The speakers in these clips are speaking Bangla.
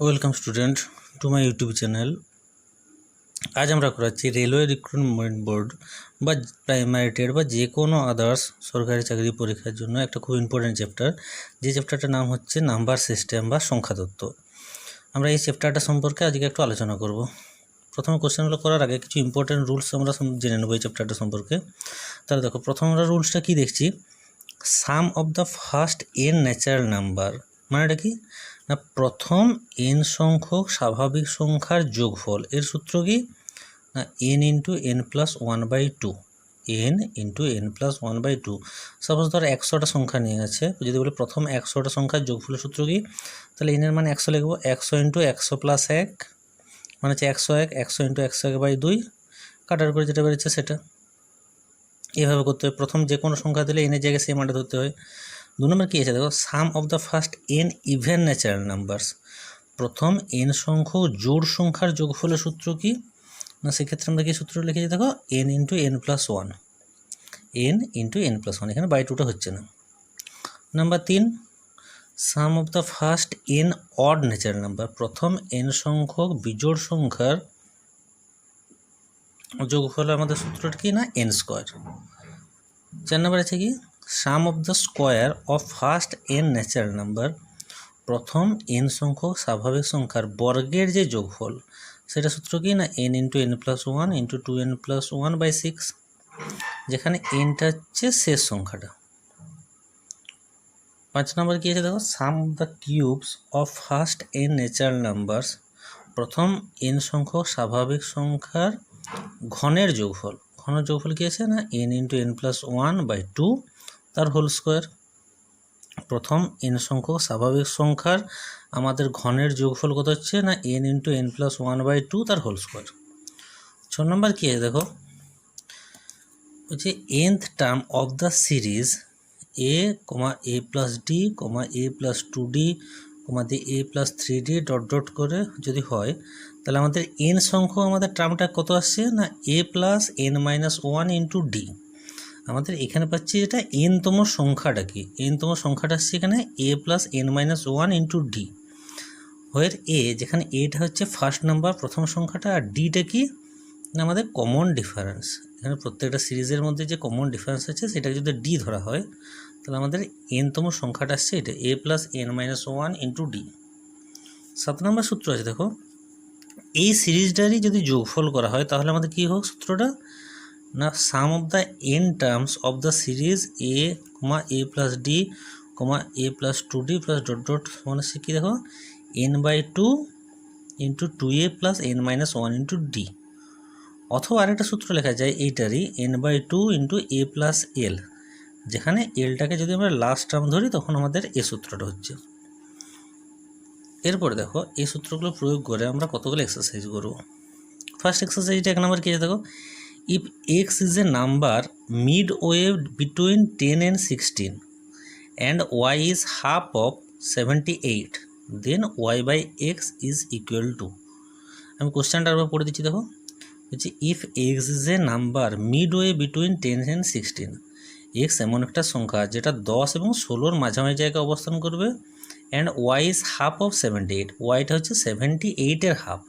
Welcome student to my YouTube channel. আজ আমরা করাচ্ছি রেলওয়ে রিক্রুটমেন্ট বোর্ড বা প্রাইমারি টেট বা যে কোনো আদার্স সরকারি চাকরি পরীক্ষার জন্য একটা খুব ইম্পর্টেন্ট চ্যাপ্টার, যে চ্যাপ্টারটার নাম হচ্ছে নাম্বার সিস্টেম বা সংখ্যা তত্ত্ব। আমরা এই চ্যাপ্টারটা সম্পর্কে আজকে একটু আলোচনা করব। প্রথমে কোশ্চেনগুলো করার আগে কিছু ইম্পর্টেন্ট রুলস আমরা জেনে নেবো এই চ্যাপ্টারটা সম্পর্কে। তাহলে দেখো, প্রথম আমরা রুলসটা কি দেখছি, sum of the first n natural number, মানেটা কি না প্রথম এন সংখ্যক স্বাভাবিক সংখ্যার যোগফল। এর সূত্র কি না N into N plus one by two, N into N plus one by two. Suppose ধর 100টা সংখ্যা নিয়ে আছে, যদি বলে প্রথম 100টা সংখ্যার যোগফলের সূত্র কি, তাহলে এনের মানে 100 লিখবো, 100 ইন্টু 100 প্লাস 1 মানে হচ্ছে 101, 100 ইন্টু 101 বাই 2, কাটার করে যেটা বেরোচ্ছে সেটা। এভাবে করতে হয়, প্রথম যে কোনো সংখ্যা দিলে এনের জায়গায় সেই মানটা ধরতে হয়। 2 নম্বর কী আছে দেখো, sum of the first n even natural numbers, প্রথম এন সংখ্যক জোড় সংখ্যার যোগফলের সূত্র কি না, সেক্ষেত্রে আমরা কি সূত্র লিখেছি দেখো, N into N plus one, N into N plus one, এখানে বাই টুটা হচ্ছে না। Number 3, some of the first N odd natural number, প্রথম এন সংখ্যক বিজোড় সংখ্যার যোগফল আমাদের সূত্রটা কি না এন স্কোয়ার। 4 নম্বর আছে কি, sum of the square of first n natural number, প্রথম এন সংখ্যক স্বাভাবিক সংখ্যার বর্গের যে যোগফল সেটা সূত্র কি না N into N plus one into two N plus one by 6, যেখানে এনটা হচ্ছে শেষ সংখ্যাটা। 5 নম্বর কী আছে দেখো, sum of the cubes of first n natural numbers, প্রথম এন সংখ্যক স্বাভাবিক সংখ্যার ঘনের যোগফল। ঘনের যোগফল কী আছে না N into N plus one by two তার হোল স্কোয়ার। প্রথম এন সংখ্যক স্বাভাবিক সংখ্যার আমাদের ঘনের যোগফল কত হচ্ছে না N into N plus one by two তার হোল স্কোয়ার। 6 নম্বর কী আছে দেখো, হচ্ছে nth term of the series a comma a plus d comma a plus two d comma দিয়ে a plus three d dot dot করে যদি হয়, তাহলে আমাদের এন সংখ্যক আমাদের টার্মটা কত আসছে না a plus n minus one into d. আমাদের এখানে পাচ্ছি যেটা এনতম সংখ্যাটা কি, এনতম সংখ্যাটা আসছে এখানে a plus n minus one into d, where a, যেখানে এটা হচ্ছে ফার্স্ট নাম্বার প্রথম সংখ্যাটা, আর ডিটা কি না আমাদের কমন ডিফারেন্স। এখানে প্রত্যেকটা সিরিজের মধ্যে যে কমন ডিফারেন্স আছে সেটাকে যদি ডি ধরা হয়, তাহলে আমাদের এনতম সংখ্যাটা আসছে এটা a plus n minus one into d. 7 নম্বর সূত্র আছে দেখো, এই সিরিজটারই যদি যোগফল করা হয় তাহলে আমাদের কী হোক সূত্রটা না sum of the n terms of the series a comma a plus d comma a plus two d plus dot dot মানে সে কী দেখো n by two into two a plus n minus one into d. অথবা আরেকটা সূত্র লেখা যায় এইটারই n by two into a plus l, যেখানে এলটাকে যদি আমরা লাস্ট টার্ম ধরি তখন আমাদের এ সূত্রটা হচ্ছে। এরপরে দেখো এই সূত্রগুলো প্রয়োগ করে আমরা কতগুলো এক্সারসাইজ করব। ফার্স্ট এক্সারসাইজটা 1 নম্বর কী আছে দেখো, if x is a number mid wave between 10 and 16 and y is half of 78, then y by x is equal to, আমি কোশ্চেনটা আবার পড়ে দিচ্ছি দেখো, হচ্ছে if x is a number mid way between 10 and 16, x এমন একটা সংখ্যা যেটা 10 এবং 16-র মাঝামাঝি জায়গায় অবস্থান করবে, and Y is half of 78, ওয়াইটা হচ্ছে 78-এর হাফ।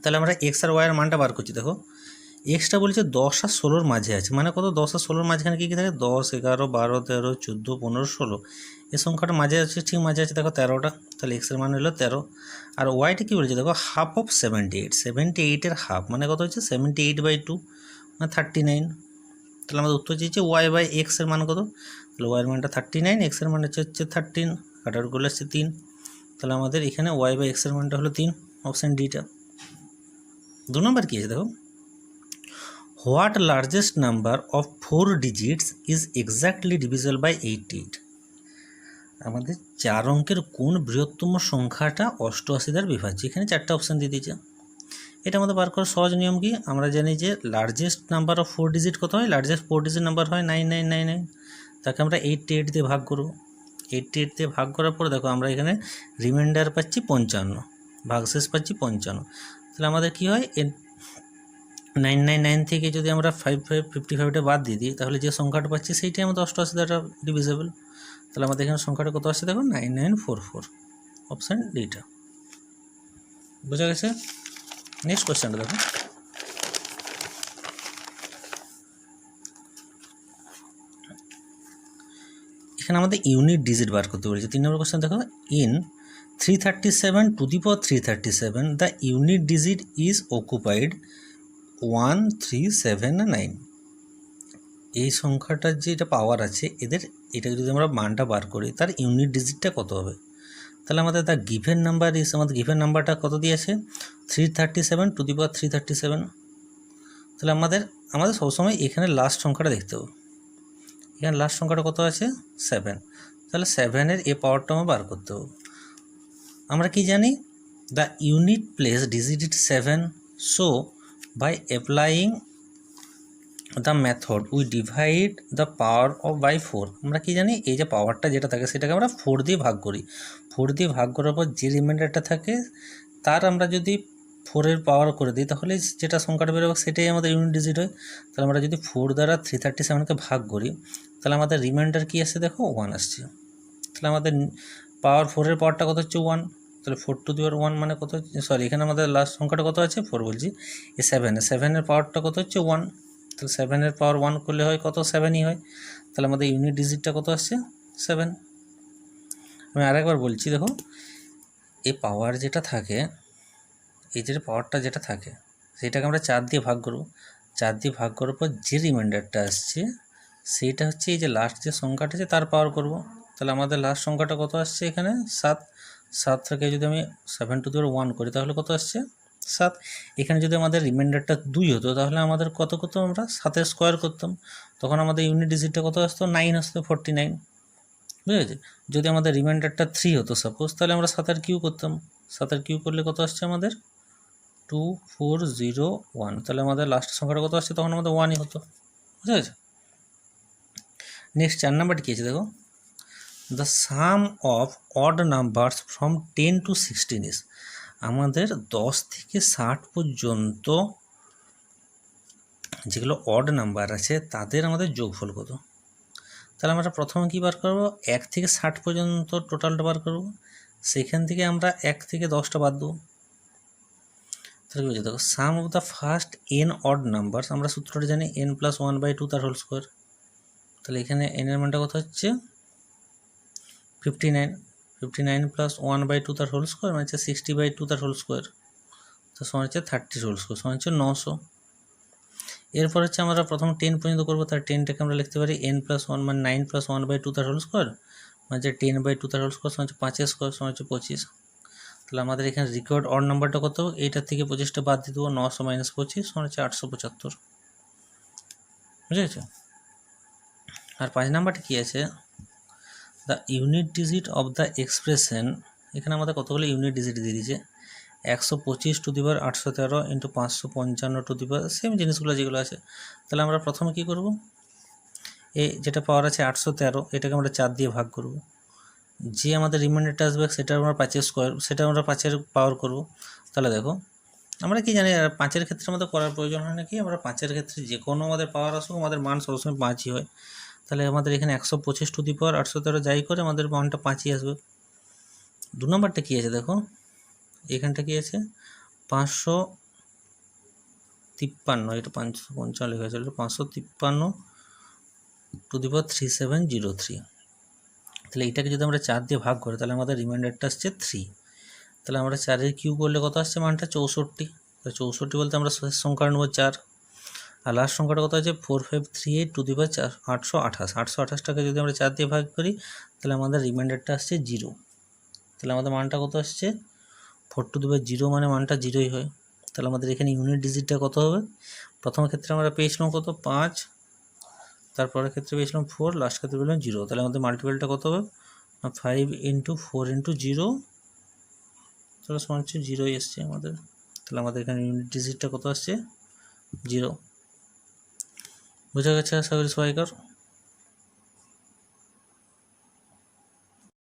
তাহলে আমরা এক্স আর ওয়াইয়ের মানটা বার করছি দেখো, এক্সটা বলছে 10 আর 16-র মাঝে আছে, মানে কত 10 আর 16-র মাঝখানে কী কী থাকে 10, 11, 12, 13, 14, 15, 16, এই সংখ্যাটা মাঝে আছে, ঠিক মাঝে আছে দেখো 13টা, তাহলে এক্সের মান হলো 13। আর ওয়াইটা কী বলেছে দেখো হাফ অফ 78, 78-এর হাফ মানে কত হচ্ছে 78/2 মানে 39। তাহলে আমাদের উত্তর চেয়েছে ওয়াই বাই এক্সের মান কত, তাহলে ওয়াইয়ের মানটা 39, এক্সের মান হচ্ছে 13, কাটার করলে আসছে 3, তাহলে আমাদের এখানে ওয়াই বাই এক্সের মানটা হলো 3, অপশান ডিটা। 2 নম্বর কী আছে দেখো, what largest number of 4 digits is exactly divisible by 88, আমাদের 4 অঙ্কের কোন বৃহত্তম সংখ্যাটা 88 দ্বারা বিভাজ্য। এখানে 4টা অপশান দিয়ে দিয়েছে। এটা আমাদের বার করার সহজ নিয়ম কি, আমরা জানি যে লার্জেস্ট নাম্বার অফ 4 digit কত হয়, লার্জেস্ট 4 digit নাম্বার হয় 9999, তাকে আমরা 88 দিয়ে ভাগ করব। 88 দিয়ে ভাগ করার পরে দেখো আমরা এখানে রিমাইন্ডার পাচ্ছি 55, ভাগশেষ পাচ্ছি 55, তাহলে আমাদের কি হয় 999 থেকে যদি আমরা 5555টা বাদ দিয়ে দিই তাহলে যে সংখ্যাটা পাচ্ছি সেইটাই আমাদের 88 দ্বারা ডিভিজিবল। তাহলে আমাদের এখানে সংখ্যাটা কত আসছে দেখো 9944, অপশান ডিটা। বোঝা গেছে? নেক্সট কোয়েশ্চেনটা দেখো, এখানে আমাদের ইউনিট ডিজিট বার করতে বলেছে। 3 নম্বর কোয়েশ্চেন দেখো, in 337 to the power 337 the unit digit is occupied 1379। এই সংখ্যাটার যে এটা পাওয়ার আছে এদের, এটা যদি আমরা মানটা বার করি তার ইউনিট ডিজিটটা কত হবে? তাহলে আমাদের দ্য গিভেন নাম্বার ইজ, আমাদের গিভেন নাম্বারটা কত দিয়েছে? 337 টু দি পাওয়ার 337। তাহলে আমাদের সবসময় এখানে লাস্ট সংখ্যাটা দেখতে হবে। এখানে লাস্ট সংখ্যাটা কত আছে? 7। তাহলে 7-এর এ পাওয়ারটা আমরা বার করতে হবে। আমরা কি জানি? The unit place digit 7, so by applying the method we divide the power of by 4। আমরা কি জানি? এই যে পাওয়ারটা যেটা থাকে সেটাকে আমরা 4 দিয়ে ভাগ করি। 4 দিয়ে ভাগ করার পর যে রিমাইন্ডারটা থাকে তার আমরা যদি 4-এর পাওয়ার করে দিই তাহলে যেটা সংখ্যাটা বেরোবে সেটাই আমাদের ইউনিট ডিজিট হয়। তাহলে আমরা যদি 4 দ্বারা 337কে ভাগ করি তাহলে আমাদের রিমাইন্ডার কী আসছে দেখো? 1 আসছে। তাহলে আমাদের পাওয়ার 4-এর পাওয়ারটা কত হচ্ছে? 1। তাহলে 4 টু দি পাওয়ার 1 মানে কত হচ্ছে? সরি, এখানে আমাদের লাস্ট সংখ্যাটা কত আছে? 4 বলছি। এই 7-এর পাওয়ারটা কত হচ্ছে? 1। তাহলে 7-এর পাওয়ার 1 করলে হয় কত? 7ই হয়। তাহলে আমাদের ইউনিট ডিজিটটা কত আসছে? 7। আমি আরেকবার বলছি দেখো, এই পাওয়ার যেটা থাকে, এই যে পাওয়ারটা যেটা থাকে সেটাকে আমরা 4 দিয়ে ভাগ করব। 4 দিয়ে ভাগ করার পর যে রিমাইন্ডারটা আসছে সেইটা হচ্ছে এই যে লাস্ট যে সংখ্যাটা আছে তার পাওয়ার করব। তাহলে আমাদের লাস্ট সংখ্যাটা কত আসছে? এখানে 7। 7 থেকে যদি আমি 7 টু দি পাওয়ার 1 করি তাহলে কত আসছে? 7। এখানে যদি আমাদের রিমাইন্ডারটা 2 হতো তাহলে আমাদের কত করতাম? আমরা 7-এর স্কোয়ার করতাম, তখন আমাদের ইউনিট ডিজিটটা কত আসতো? 9 আসতো, 49। বুঝেছি? যদি আমাদের রিমাইন্ডারটা 3 হতো সাপোজ, তাহলে আমরা 7-এর কিউ করতাম। 7-এর কিউ করলে কত আসছে আমাদের? 2401। তাহলে আমাদের লাস্ট সংখ্যাটা কত আসছে? তখন আমাদের 1ই হতো। বুঝা গেছে? নেক্সট 4 নাম্বারটি কী আছে দেখো, the sum of odd numbers from 10 to 16 is. আমাদের 10 থেকে 60 পর্যন্ত যেগুলো অড নাম্বার আছে তাদের আমাদের যোগফল কত? তাহলে আমরা প্রথমে কী বার করবো? 1 থেকে 60 পর্যন্ত টোটালটা বার করব, সেখান থেকে আমরা 1 থেকে 10টা বাদ দেবো। তাহলে কি বলছে দেখো, sum of the first n odd numbers, আমরা সূত্রটা জানি n + 1/2 তার হোল স্কোয়ার। তাহলে এখানে n এর মানটা কত হচ্ছে? 59। 59 + 1/2 তার হোল স্কোয়ার মানে হচ্ছে 60/2 তার হোল স্কোয়ার, তো সমান হচ্ছে 30 হোল স্কোয়ার, সমান হচ্ছে 900। এরপর হচ্ছে আমরা প্রথম 10 পর্যন্ত করবো, তার 10টাকে আমরা লিখতে পারি n + 1 মানে 9 + 1/2 তার হোল স্কোয়ার মানে হচ্ছে 10/2 তার হোল স্কোয়ার, সমান হচ্ছে 5-এর স্কোয়ার, সমান হচ্ছে 25। তাহলে আমাদের এখানে রেকর্ড অড নাম্বারটা কত? এইটার থেকে 25টা বাদ দিয়ে দেবো, 900 - 25 সমান হচ্ছে 875। বুঝেছো? আর 5 নাম্বারটা কী আছে? The unit digit of the expression. এখানে আমাদের কতগুলো ইউনিট ডিজিট দিয়ে দিয়েছে, 125 to the power 813 × 555 to the power, same জিনিসগুলো যেগুলো আছে। তাহলে আমরা প্রথমে কী করব? এই যেটা পাওয়ার আছে 813, এটাকে আমরা 4 দিয়ে ভাগ করব। যে আমাদের রিমাইন্ডারটা আসবে সেটা আমরা 5-এর স্কোয়ার, সেটা আমরা 5-এর পাওয়ার করব। তাহলে দেখো, আমরা কি জানি 5-এর ক্ষেত্রে আমাদের করার প্রয়োজন হয় না কি, আমরা 5-এর ক্ষেত্রে যে কোনো আমাদের পাওয়ার আসুক আমাদের মান সবসময় 5ই হয়। তাহলে আমাদের এখানে 125 টু দি পাওয়ার 813 যাই করে আমাদের মানটা 5ই আসবে। 2 নম্বরটা কী আছে দেখো, এখানটা কী আছে? 553, এটা 555 লেখা ছিল, 553 টু দি পাওয়ার 3703। তাহলে এইটাকে যদি আমরা 4 দিয়ে ভাগ করি তাহলে আমাদের রিমাইন্ডারটা আসছে 3। তাহলে আমরা 4-এর কিউ করলে কত আসছে মানটা? 64। তাহলে 64 বলতে আমরা শেষ সংখ্যা নেব 4, আর লাস্ট সংখ্যাটা কত আছে? 4538 টু দি পাওয়ার 828। 828টাকে যদি আমরা 4 দিয়ে ভাগ করি তাহলে আমাদের রিমাইন্ডারটা আসছে 0। তাহলে আমাদের মানটা কত আসছে? 4 টু দি পাওয়ার 0 মানে মানটা 0ই হয়। তাহলে আমাদের এখানে ইউনিট ডিজিটটা কত হবে? প্রথম ক্ষেত্রে আমরা পেয়েছিলাম কত? 5, তারপরের ক্ষেত্রে পেয়েছিলাম 4, লাস্ট ক্ষেত্রে পেলাম 0। তাহলে আমাদের মাল্টিপলটা কত হবে? 5 × 4 × 0, তাহলে সমান হচ্ছে 0ই এসছে আমাদের। তাহলে আমাদের এখানে ইউনিট ডিজিটটা কত আসছে? 0। বোঝা গেছে আশা করি সবাইকার।